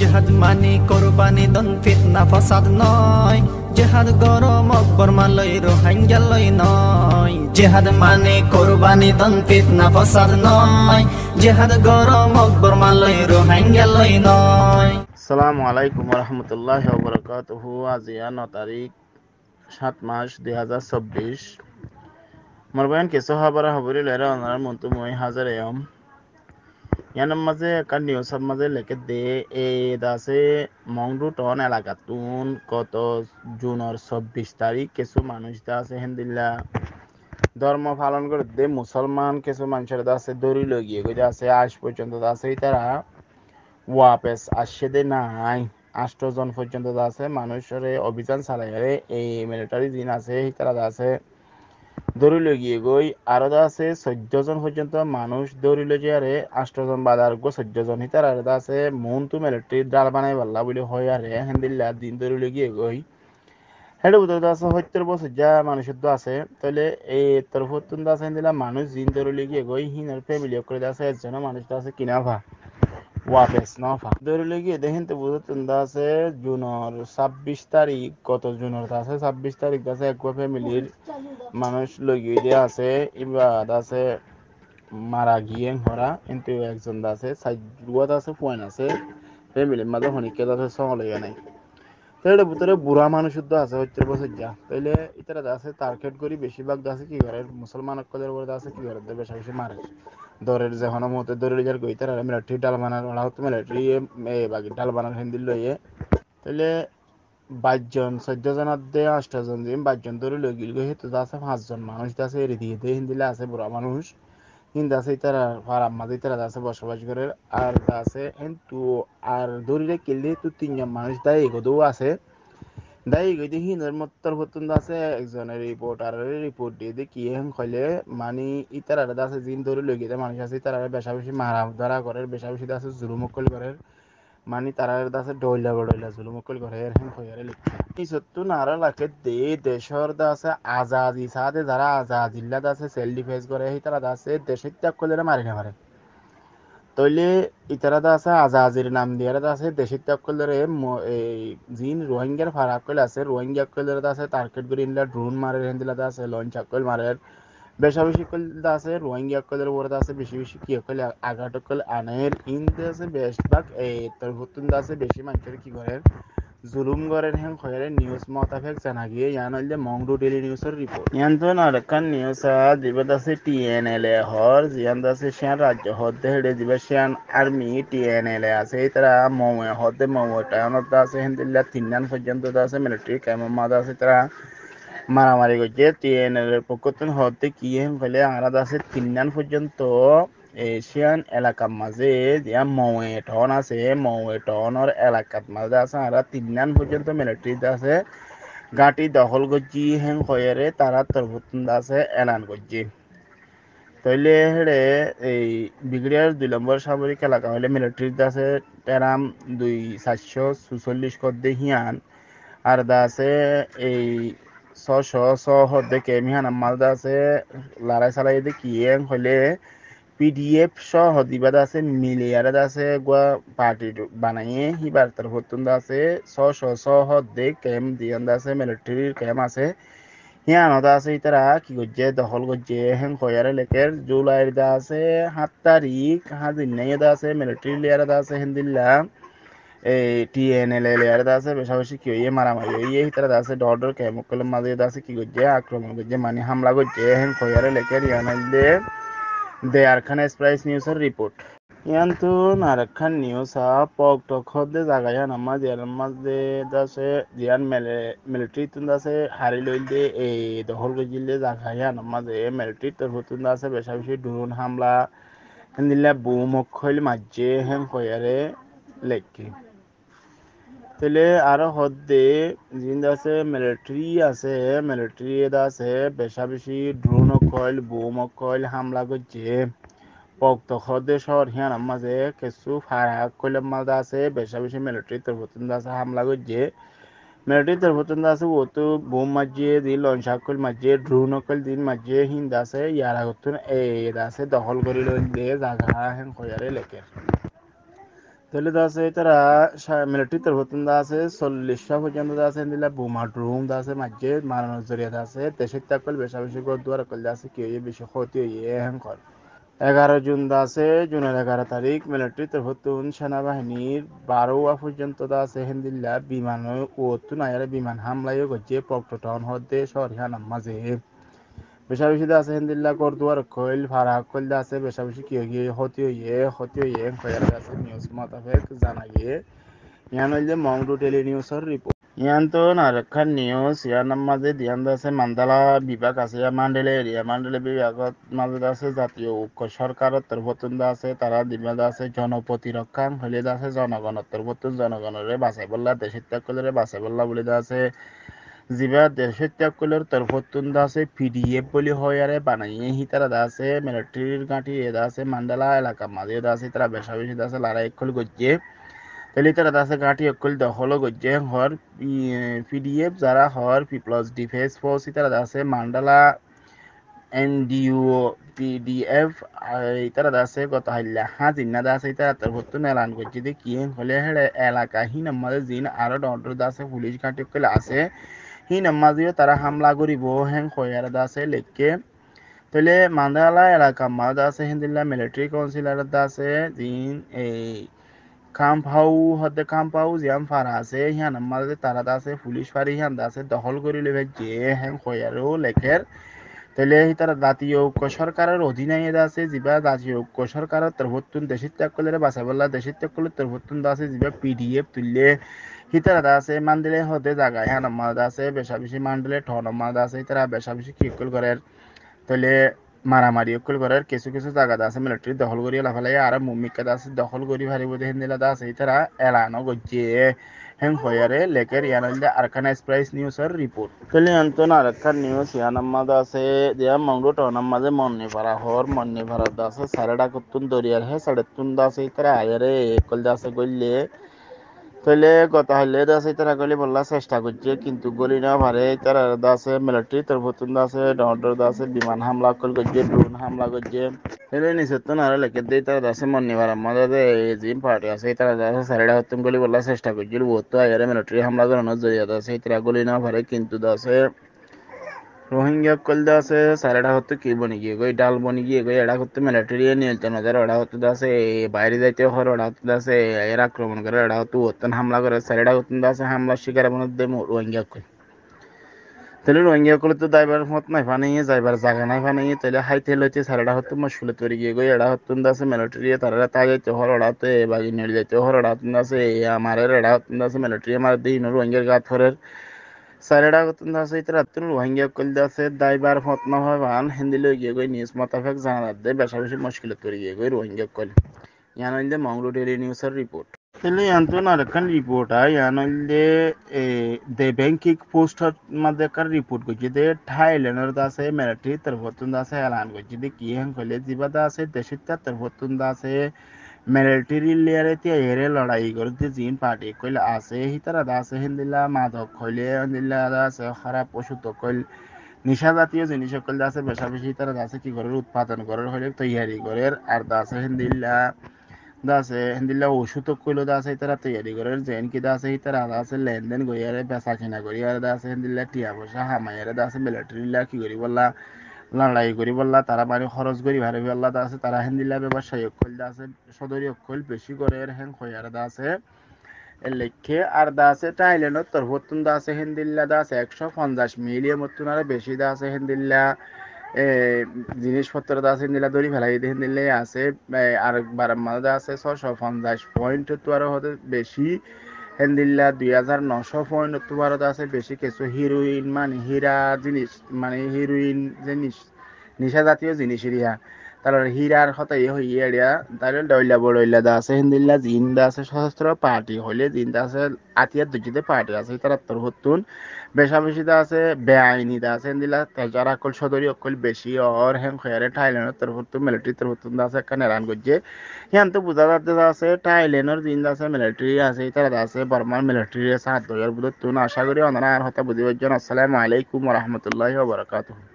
জেহাদ মানি কোরবানি দন ফিতনা ফসাদ নয়, জেহাদ গরম অকবর মালয় রোহিঙ্গা লই নয়। জেহাদ মানি কোরবানি দন ফিতনা ফসাদ নয়, জেহাদ গরম অকবর মালয় রোহিঙ্গা লই নয়। আসসালামু আলাইকুম রহমতুল্লাহ বরকাতুহু। আজ 9 তারিখ 7 মাস 2024। মোর বয়ান কিছু হাবারা হবরি লেরা অনার মন্তু মই হাজার এম ইয়ানোর মাঝে একটা নিউজের মাঝে লেখে দে এ দাসে মংডু টন এলাকাতুন গত জুনের 24 তারিখ কিছু মানুষ দা আছে হেন্দিল্লা ধর্ম পালন করে দে মুসলমান কিছু মানুষের দাসে দড়ি লগিয়ে গিয়ে আছে আজ পর্যন্ত আছে তারা ওয়াপেস আসছে দে নাই 8 জন পর্যন্ত আছে মানুষের অভিযান চালাই এই মিলিটারি জিন আছে তারা আছে দৌড়ি লগিয়ে গই আরো আছে 14 জন পর্যন্ত মানুষ দৌড়ি লগিয়ে আরে 8 জন বাদার গো 14 জন হিতার আর আছে মন্টু মিলিটারি ডাল বানাই পারলা বলে হয় আরে হেন্দিল্লা দিন দৌড়ি লগিয়ে গই হেডে উত্তর আছে 70 বছর যা মানুষের তো আছে তাহলে এই তরফতুন আছে হেন্দিল্লা মানুষ দিন দৌড়ি লগিয়ে গই হিনার ফ্যামিলি করে আছে একজন মানুষ আছে কিনাভা ওয়াপেস নফা দৌড়লে গিয়ে দেখেন তো বুঝতেন আছে জুনের 26 তারিখ গত জুনের আছে 26 তারিখ আছে এক ফ্যামিলির মানুষ লগিয়ে দিয়ে আছে এবার আছে মারা গিয়ে হরা কিন্তু একজন আছে সাইড আছে পয়েন্ট আছে ফ্যামিলির মাঝে হনিকে আছে সঙ্গে নাই তাহলে ভিতরে বুড়া মানুষের তো আছে 70 বছর যা তাইলে ইতারা আছে টার্গেট করি বেশিরভাগ আছে কি করে মুসলমান অকলের উপরে আছে কি করে বেশি বেশি মারে দরের যে হনমতে দরের যার গইতার আর মিলিটারি ডাল বানার ওরা হতো মিলিটারি বাকি ডাল বানার হিন্দি লইয়ে তাহলে 22 জন 14 জনের দে 8 জন দিন 22 জন ধরে লই গিল গই তো আছে 5 জন মানুষ আছে এরি দিয়ে দে হিন্দিলে আছে বুড়া মানুষ হিন্দি আছে তারা ফারাম মাঝে তারা আছে বসবাস করে আর আছে কিন্তু আর দড়িরে কিললে তো 3 জন মানুষ দাই এগোদও আছে দাই গইতে হিনের মত্তর পর্যন্ত আছে একজনের রিপোর্ট দিয়ে দেখি এখন কইলে মানে ইতার আছে জিন ধরে লই গেছে মানুষ আছে তারা বেশা বেশি মারা ধরা করে বেশা বেশি আছে জুলুমকল করে মানে তারা আছে ডইলা বড়ইলা জুলুমকল করে এখন কইয়ারে লিখছে এই সত্য নারা লাকে দে দেশর আছে আজাদি সাথে যারা আজাদিল্লা আছে সেল ডিফেন্স করে এই তারা আছে দেশের ত্যাগ করলে মারি না পারে তইলে ইতারা আছে আজাজির নাম দিয়ে আছে দেশের ত্যাগ করলে এই জিন রোহিঙ্গার ফারাক কইলে আছে রোহিঙ্গা কইলে আছে টার্গেট করে ইনলা ড্রোন মারে হেন্দিলা আছে লঞ্চ কইল মারে বেশা বেশি কইলে আছে রোহিঙ্গা কইলের উপরে আছে বেশি বেশি কি কইলে আঘাত কইলে আনের ইনতে আছে বেশভাগ এই তোর হতুন আছে বেশি মানুষের কি করে জুলুম করেন হেন খয়রে নিউজ মোতাবেক জানা গিয়ে ইয়ান হইলে মংডু ডেইলি নিউজের রিপোর্ট ইয়ান তো নারকান নিউজ দিবত আছে টিএনএলএ হর জিয়ান আছে শিয়ান রাজ্য হদে হেডে দিবে শিয়ান আর্মি টিএনএলএ আছে তারা মমে হদে মমে টাউনত আছে হেন্দিল্লা 3 পর্যন্ত আছে মিলিটারি ক্যাম্প মাঝে আছে তারা মারামারি করছে টিএনএলএর পক্ষ থেকে হতে কি হেন কইলে আলাদা আছে 3 পর্যন্ত এশিয়ান এলাকার মাঝে যে মৌয়ে টন আছে মৌয়ে টনের এলাকার মাঝে আছে আর 3 পর্যন্ত মিলিটারি আছে গাটি দখল করছি হেন কয়ারে তারা তরফতুন আছে এলান করছি তাইলে হেড়ে এই বিগ্রিয়ার 2 নম্বর সামরিক এলাকা হলে মিলিটারি আছে টেরাম 2444 কদ্দে হিয়ান আর দা আছে এই 600 দেখে মিহান মালদা আছে লড়াই চালাই দেখি হলে পিডিএফ সহ দিবাদ আছে মিলিয়ার আছে গোয়া পার্টি বানাইয়ে হিবার তার হতুন আছে 600 দে ক্যাম্প দিয়ান আছে মিলিটারির ক্যাম্প আছে হিয়ানত আছে ইতারা কি করছে দখল করছে হেন কয়ারে লেকের জুলাইয়ের দা আছে 7 তারিখ হাজির নেই দা আছে মিলিটারি লেয়ার দা আছে হিন্দিল্লা এই টিএনএল লেয়ার দা আছে বেশা বেশি কি হইয়ে মারামারি হইয়ে ইতারা আছে ডর ক্যামকলের মাঝে দা আছে কি করছে আক্রমণ করছে মানে হামলা করছে হেন কয়ারে লেকের ইয়ানলে দেয়ার খান এক্সপ্রেস নিউজের রিপোর্ট ইয়ান তো নারখান নিউজ পক টক হদে জায়গায় নামা জিয়ার মাঝে দাসে জিয়ান মিলিটারি তুন দাসে হারি লইলে এই দখল গজিলে জায়গায় নামাজে মিলিটারি তোর হতুন দাসে বেশা বেশি ড্রোন হামলা হেন্দিল্লা বুমক খইল মাঝে হেন কয়ারে লেখি তাহলে আরো হদে জিন আছে মিলিটারি আছে বেশা বেশি ড্রোন কইল বুম কইল হামলা করছে পক্ত হদে শহর হিয়ান মাঝে কিছু ফারাক কইলের মাঝে আছে বেশা বেশি মিলিটারি তরফতুন আছে হামলা করছে মিলিটারি তরফতুন আছে ও তো বুম মাঝে দিন লঞ্চ কইল মাঝে ড্রোন কইল দিন মাঝে হিন্দ আছে ইয়ার আগতুন এই আছে দখল করি লইলে জায়গা হেন কয়ারে লেখে তাহলে দা আছে তারা মিলিটারি তরফতুন দা আছে 40টা পর্যন্ত দা আছে দিলা বোমা ড্রোন দা আছে মাঝে মারানোর জরিয়া দা আছে দেশের তাকল বেশা বেশি গদ দুয়ার কল দা আছে কি হইয়ে বেশি ক্ষতি হইয়ে হ্যাঙ্কর 11 জুন দা আছে জুনের 11 তারিখ মিলিটারি তরফতুন সেনাবাহিনীর 12 পর্যন্ত দা আছে হিন্দিল্লা বিমান ও তুন আয়ারে বিমান হামলায় গজ্জে পক্টটাউন হদ্দে শহর হানাম মাঝে বেশা বেশি দা আছে হিন্দিল্লা গদ দুয়ার কইল ফারা কইল দা আছে বেশা বেশি কি হইয়ে ক্ষতি হইয়ে কয়ার দা আছে নিউজ মোতাবেক জানা গিয়ে ইয়ান হইলে মংডু টেলি নিউজের রিপোর্ট ইয়ান তো নারখান নিউজ ইয়ার নাম মাঝে দিয়ান আছে মান্দালা বিভাগ আছে মান্ডেলে এরিয়া মান্ডেলে বিভাগত মাঝে আছে জাতীয় ঐক্য সরকারের তরফতুন আছে তারা দিবা আছে জনপ্রতিরক্ষা হইলে আছে জনগণের তরফতুন জনগণরে বাঁচাই বললা দেশের ত্যাগ করলে বাঁচাই বললা বলে আছে জিবা দেশের ত্যাগ করলে তরফতুন আছে পিডিএফ বলি হয় আরে বানাইয়ে হি তারা আছে মিলিটারির গাঁটি এদা আছে মান্ডালা এলাকা মাঝে আছে তারা বেশা বেশি আছে লড়াই খোল গজ্জে তাহলে তারা আছে গাঁটি অকল দখল গজ্জে হর পিডিএফ যারা হর পিপলস ডিফেন্স ফোর্স তারা আছে মান্ডালা এনডিইউ পিডিএফ তারা আছে গত হাইলা জিন্না আছে তারা তার ভর্তুন এলান করছে যে কি হলে হেড়ে এলাকা হি নাম্মাদের জিন আরো ডন্ডর আছে পুলিশ ঘাটি অকল আছে হি নাম্মাদিও তারা হামলা করিব হ্যাং খয়ার আছে লেখকে তাহলে মান্ডালা এলাকা মাদ আছে হিন্দিল্লা মিলিটারি কাউন্সিলার আছে জিন এই কাম্পাউ জিয়াম ফারা আছে হিয়ান আমাদের তারা আছে পুলিশ ফারি হিয়ান আছে দখল করি লেবে যে হ্যাং কয়ারও লেখের তাহলে তারা জাতীয় ঐক্য সরকারের অধীনে আছে যিবা জাতীয় ঐক্য সরকারের তরফতুন দেশের ত্যাগ করলে বাঁচাবল্লা দেশের ত্যাগ করলে তরফতুন আছে যিবা পিডিএফ তুললে হিতারা আছে মান্দিলে হতে জায়গায় হ্যাঁ আমাদের আছে বেশা বেশি মান্দিলে ঠন আমাদের আছে তারা বেশা বেশি কিকল করে তাহলে মারামারি অকল করার কিছু কিছু জায়গা আছে মিলিটারি দখল করি লাফালাই আর মুমিকা আছে দখল করি ভারি বোধ হিন্দিলা আছে তারা এলানো গজ্জে হেং হয়ারে লেকের ইয়ানলে আরখানা এক্সপ্রেস নিউজের রিপোর্ট তাহলে অন্তন আরখান নিউজ ইয়ানাম্মাদ আছে দিয়া মংডু টনাম মাঝে মন্নি ভাড়া হর মন্নি ভাড়া আছে সাড়ে কতুন দরিয়ার হে সাড়ে তুন আছে তারা আয়ারে কল আছে গল্লে তাহলে গত হাইলে আছে তারা গলি বললা চেষ্টা করছে কিন্তু গলি না পারে তারা আছে মিলিটারি তরফতুন আছে ডর আছে বিমান হামলা করছে ড্রোন হামলা করছে তাহলে নিশ্চিত না লেখে দিয়ে তারা আছে মন্নিবার আমাদের জিম পার্টি আছে তারা আছে সারিডা হতুন গলি বললা চেষ্টা করছিল বহুত তো আয়ারে মিলিটারি হামলা করানোর জরিয়াতে আছে তারা গলি না পারে কিন্তু আছে রোহিঙ্গা কল আছে সারাটা হতে কি বনি গিয়ে গই ডাল বনি গিয়ে গই এড়া করতে মিলিটারি নিয়ন্ত্রণ হাজার ওড়া হতে আছে বাইরে যাইতে হর ওড়া হতে আছে এর আক্রমণ করে এড়া হতে ওতন হামলা করে সারাটা হতে আছে হামলার শিকার মধ্যে রোহিঙ্গা কল তাহলে রোহিঙ্গা কলে তো দাইবার মত নাই ফানিয়ে যাইবার জায়গা নাই ফানিয়ে তাহলে হাইতে লইতে সারাটা হতে মুশকিলে তৈরি গিয়ে গই এড়া হতে আছে মিলিটারি তারা তা যাইতে হর ওড়াতে বাগি নিয়ে যাইতে হর ওড়া হতে আছে আমার এড়া হতে আছে মিলিটারি আমার দিন রোহিঙ্গার গাত হরের সাইরেডা গতন আছে ইতরা তুন রোহিঙ্গা কল আছে দাইবার ফত না হয় বান হিন্দি লই গিয়ে গই নিউজ মোতাবেক জানা দে বেশা বেশি মুশকিল তৈরি গিয়ে গই রোহিঙ্গা কল ইয়ান হইলে মংলো ডেইলি নিউজের রিপোর্ট তাহলে ইয়ান্তন আরেকখান রিপোর্ট আয় ইয়ান হইলে দে ব্যাংকিং পোস্টার মধ্যে কার রিপোর্ট করছে যে থাইল্যান্ডের আছে মিলিটারি তরফতুন আছে এলান করছে যে কি হ্যাং কইলে জিবাদা আছে দেশের তরফতুন আছে মিলিটারি লেয়ারে তে এরে লড়াই করতে জিন পার্টি কইলে আছে হিতারা আছে হিন্দিলা মাদক কইলে হিন্দিলা আছে খারাপ পশু তো কইল নিশা জাতীয় জিনিস কইল আছে বেশা বেশি তারা আছে কি করে উৎপাদন করার হইলে তৈয়ারি করে আর আছে হিন্দিলা আছে হিন্দিলা ওষুধ কইলো আছে তারা তৈয়ারি করে জেন কি আছে তারা আছে লেনদেন করিয়ারে বেচা কিনা করি আর আছে হিন্দিলা টিয়া পয়সা হামাইয়ারে আছে মিলিটারি লা কি করি বললা লড়াই করি বললা তারা মানে খরচ করি ভারে বললা আছে তারা হিন্দিলা ব্যবসায়ী অকল আছে সদরি অকল বেশি করে হ্যাং খয়ার আছে এর লেখে আর আছে থাইল্যান্ডের তরফতুন আছে হিন্দিল্লা আছে 150 মিলিয়ন মতন আর বেশি আছে হিন্দিল্লা জিনিসপত্র আছে হিন্দিল্লা দড়ি ফেলাই হিন্দিল্লা আছে আর বারাম্মাদা আছে 650 পয়েন্ট তো আরো হতে বেশি হেন্দিল্লা 2900 পয়েন্ট তো ভারত আছে বেশি কিছু হিরোইন মানে হীরা জিনিস মানে হিরোইন জিনিস নিশা জাতীয় জিনিস ইয়া তার হীরার হতে হইয়ে এড়িয়া তার ডইলা বড়ইলা দা আছে হিন্দিল্লা জিন্দা আছে সশস্ত্র পার্টি হইলে জিন্দা আছে আতিয়ার দুজিতে পার্টি আছে তার তরফতুন বেশা বেশি দা আছে বেআইনি দা আছে হিন্দিল্লা যারা অকল সদরি অকল বেশি অর হ্যাং খয়ারে থাইল্যান্ডের তরফতুন মিলিটারি তরফতুন দা আছে একটা নেরান করছে হিয়ান তো বুঝা যাচ্ছে আছে থাইল্যান্ডের জিন্দা আছে মিলিটারি আছে তারা আছে বর্মার মিলিটারি সাথ দয়ার বুধ তুন আশা করি অনারা আর হতা বুঝিবার জন্য আসসালামু আলাইকুম ওয়া রাহমাতুল্লাহি ওয়া বারাকাতুহু